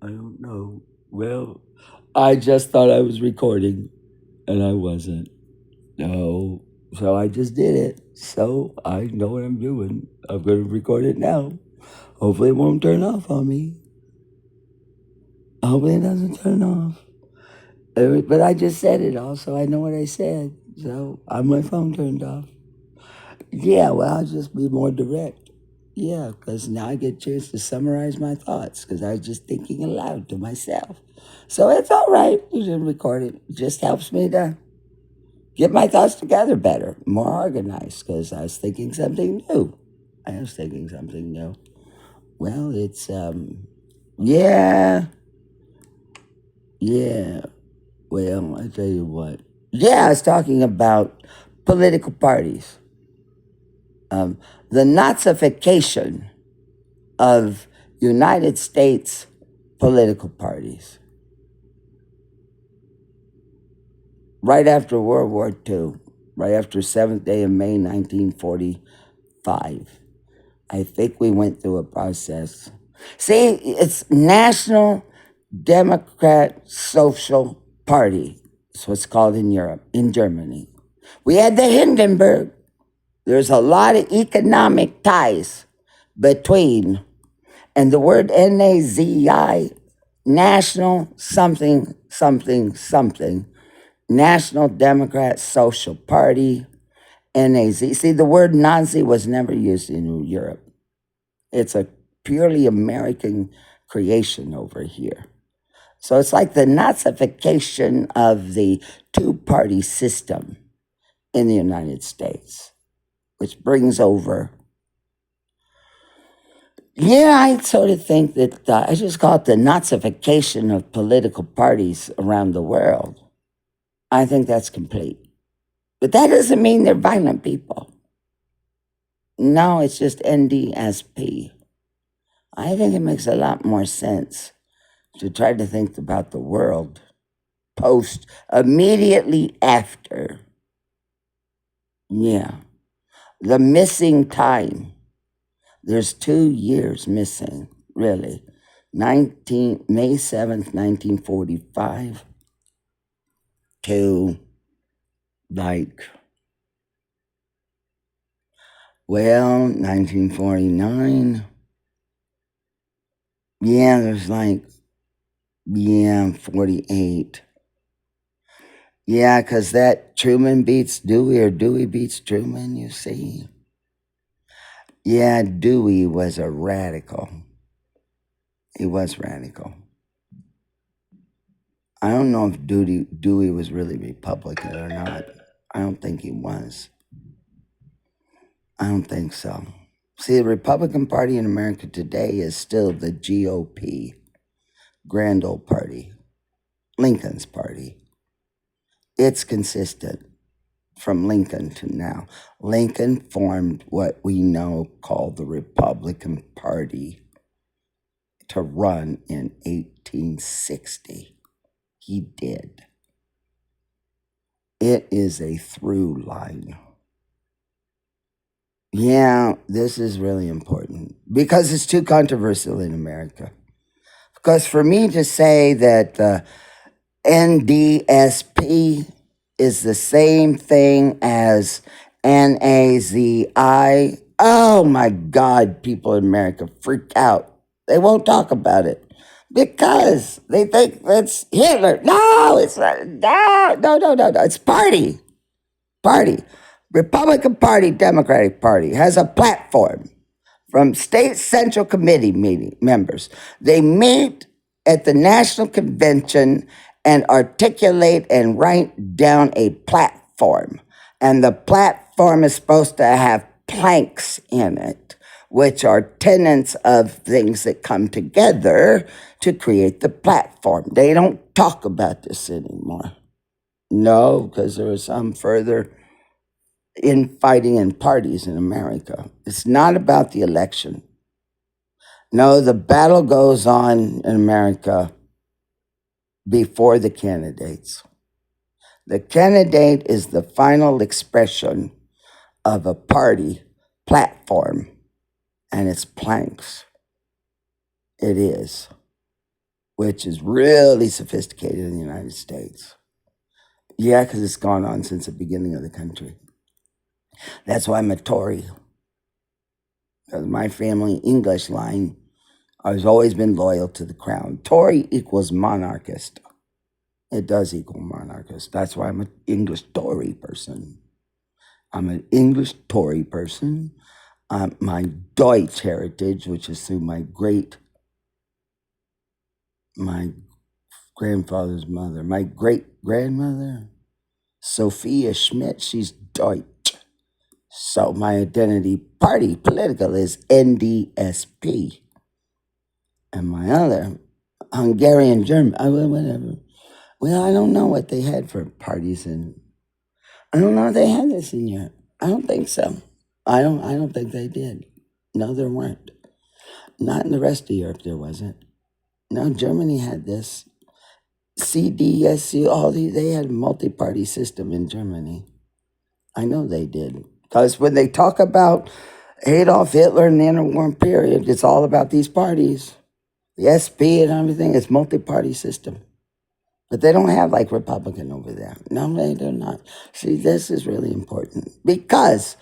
I don't know. Well, I just thought I was recording, and I wasn't. No. So I just did it. So I know what I'm doing. I'm going to record it now. Hopefully, it won't turn off on me. Hopefully, it doesn't turn off. But I just said it all, so I know what I said. So my phone turned off. Yeah, well, I'll just be more direct. Yeah, because now I get a chance to summarize my thoughts because I was just thinking aloud to myself. So it's all right. You didn't record it. It just helps me to get my thoughts together better, more organized because I was thinking something new. I was thinking something new. Well, yeah, yeah. Well, I tell you what. Yeah, I was talking about political parties. Um, the Nazification of United States political parties. Right after World War II, right after 7th day of May 1945, I think we went through a process. See, it's National Democrat Social Party. That's what's called in Europe, in Germany. We had the Hindenburg. There's a lot of economic ties between, and the word NAZI, National something, something, something, National Democrat Social Party, NAZ. See, the word Nazi was never used in Europe. It's a purely American creation over here. So it's like the Nazification of the two-party system in the United States, which brings over. Yeah, I sort of think that I just call it the Nazification of political parties around the world. I think that's complete. But that doesn't mean they're violent people. No, it's just NDSP. I think it makes a lot more sense to try to think about the world post, immediately after. Yeah. The missing time. There's 2 years missing, really. May 7th, 1945 to like, well, 1949. Yeah, there's like, yeah, 48. Yeah, because that Truman beats Dewey or Dewey beats Truman, you see. Yeah, Dewey was a radical. He was radical. I don't know if Dewey was really Republican or not. I don't think he was. I don't think so. See, the Republican Party in America today is still the GOP, Grand Old Party, Lincoln's party. It's consistent from Lincoln to now. Lincoln formed what we know called the Republican Party to run in 1860. He did. It is a through line. Yeah, this is really important because it's too controversial in America. Because for me to say that NDSP is the same thing as NAZI, oh my God, people in America freak out. They won't talk about it because they think that's Hitler. No, it's not. No, no, no, no, no. It's party. Republican Party, Democratic Party has a platform from state central committee meeting members. They meet at the national convention and articulate and write down a platform. And the platform is supposed to have planks in it, which are tenets of things that come together to create the platform. They don't talk about this anymore. No, because there was some further infighting in parties in America. It's not about the election. No, the battle goes on in America before the candidates. The candidate is the final expression of a party platform and its planks. It is. which is really sophisticated in the United States. Yeah, because it's gone on since the beginning of the country. That's why I'm a Tory. Because my family English line, I've always been loyal to the crown. Tory equals monarchist. It does equal monarchist. That's why I'm an English Tory person. I'm an English Tory person. My Deutsch heritage, which is through my grandfather's mother, my great grandmother, Sophia Schmidt, she's Deutsch. So my identity party political is NDSP. And my other, Hungarian German, whatever. Well, I don't know what they had for parties I don't know if they had this in Europe. I don't think so. I don't think they did. No, there weren't. Not in the rest of Europe there wasn't. No, Germany had this. CDSU, all these, they had a multi-party system in Germany. I know they did. Because when they talk about Adolf Hitler and the interwar period, it's all about these parties. The SP and everything, it's multi-party system. But they don't have like Republican over there. No, they do not. See, this is really important because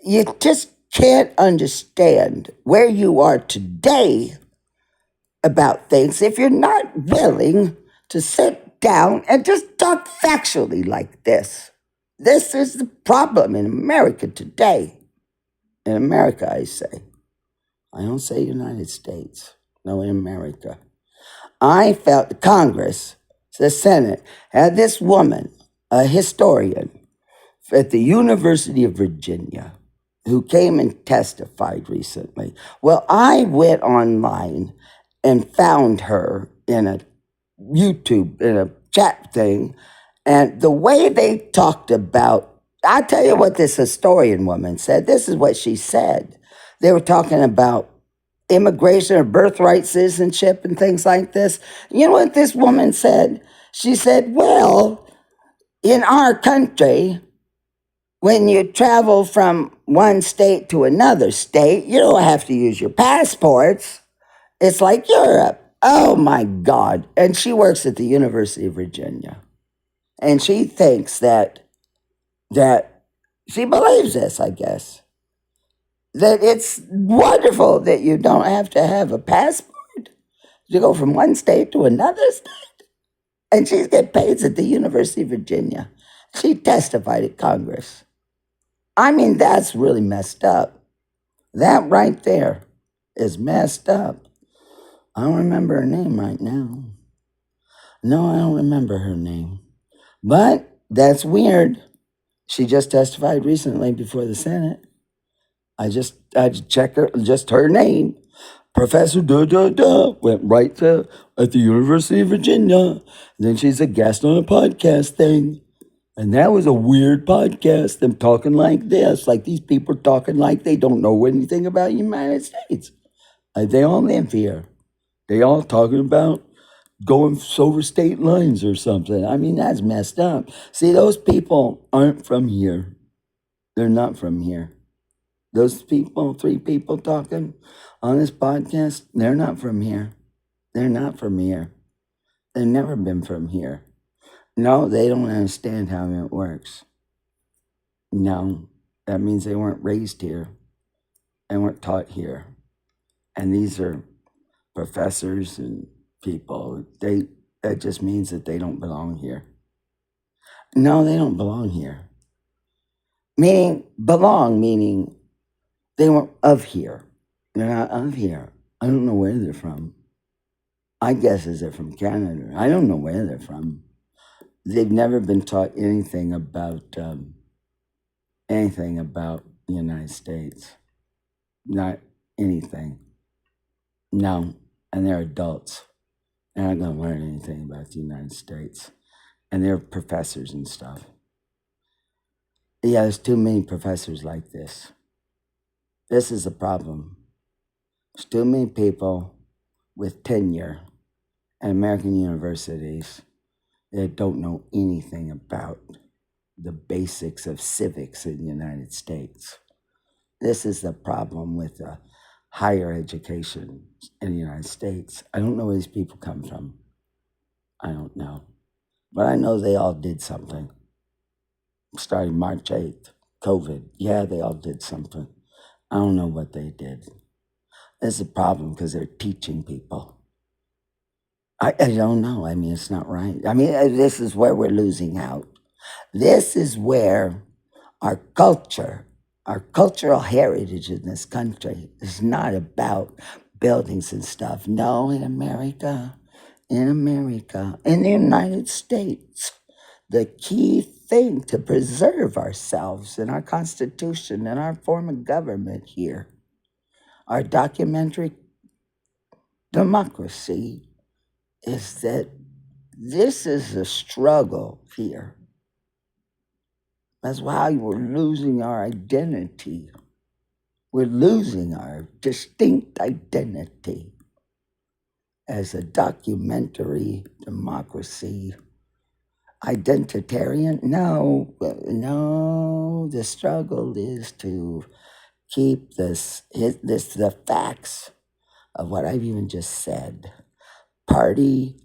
you just can't understand where you are today about things if you're not willing to sit down and just talk factually like this. This is the problem in America today. In America, I say. I don't say United States. No, in America. I felt Congress, the Senate, had this woman, a historian at the University of Virginia, who came and testified recently. Well, I went online and found her in a YouTube, in a chat thing, and the way they talked about, I'll tell you what this historian woman said. This is what she said. They were talking about immigration or birthright citizenship and things like this. You know what this woman said? She said, well, in our country, when you travel from one state to another state, you don't have to use your passports. It's like Europe. Oh my God. And she works at the University of Virginia. And she thinks that she believes this, I guess. That it's wonderful that you don't have to have a passport to go from one state to another state. And she's getting paid at the University of Virginia. She testified at Congress. I mean, that's really messed up. That right there is messed up. I don't remember her name right now. No, I don't remember her name. But that's weird. She just testified recently before the Senate. I check her, just her name. Professor went right to at the University of Virginia. And then she's a guest on a podcast thing. And that was a weird podcast, them talking like this, like these people talking like they don't know anything about the United States. Like they all live here. They all talking about going over state lines or something. I mean, that's messed up. See, those people aren't from here. They're not from here. Those people, 3 people talking on this podcast, they're not from here. They're not from here. They've never been from here. No, they don't understand how it works. No, that means they weren't raised here. They weren't taught here. And these are professors and people. That just means that they don't belong here. No, they don't belong here. Meaning they weren't of here. They're not of here. I don't know where they're from. I guess they're from Canada. I don't know where they're from. They've never been taught anything about the United States. Not anything. No, and they're adults. They're not going to learn anything about the United States. And they're professors and stuff. Yeah, there's too many professors like this. This is a problem. There's too many people with tenure at American universities that don't know anything about the basics of civics in the United States. This is the problem with higher education in the United States. I don't know where these people come from. I don't know. But I know they all did something. Starting March 8th, COVID. Yeah, they all did something. I don't know what they did. It's a problem because they're teaching people. I don't know. I mean, it's not right. I mean, this is where we're losing out. This is where our culture, our cultural heritage in this country is not about buildings and stuff. No, in the United States, the key thing to preserve ourselves and our Constitution and our form of government here, our documentary democracy, is that this is a struggle here. That's why we're losing our identity. We're losing our distinct identity as a documentary democracy. Identitarian? No, no. The struggle is to keep the facts of what I've even just said. Party,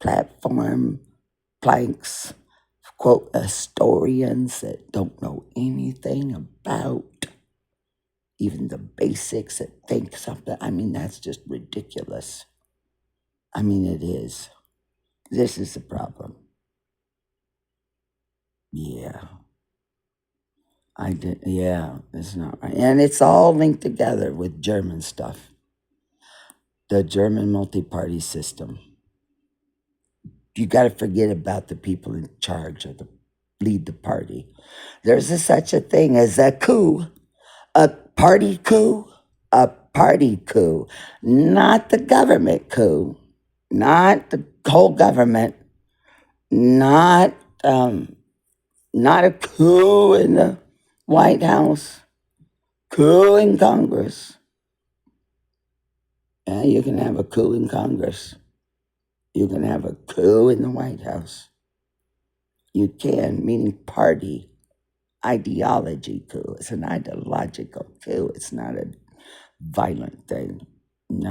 platform, planks, quote, historians that don't know anything about even the basics that think something. I mean, that's just ridiculous. I mean, it is. This is the problem. Yeah. Yeah, it's not right. And it's all linked together with German stuff. The German multi-party system. You got to forget about the people in charge of lead the party. There's such a thing as a coup, a party coup, a party coup, not the government coup, not the whole government, not not a coup in the White House, coup in Congress. Yeah, you can have a coup in Congress. You can have a coup in the White House. You can, meaning party, ideology coup. It's an ideological coup. It's not a violent thing.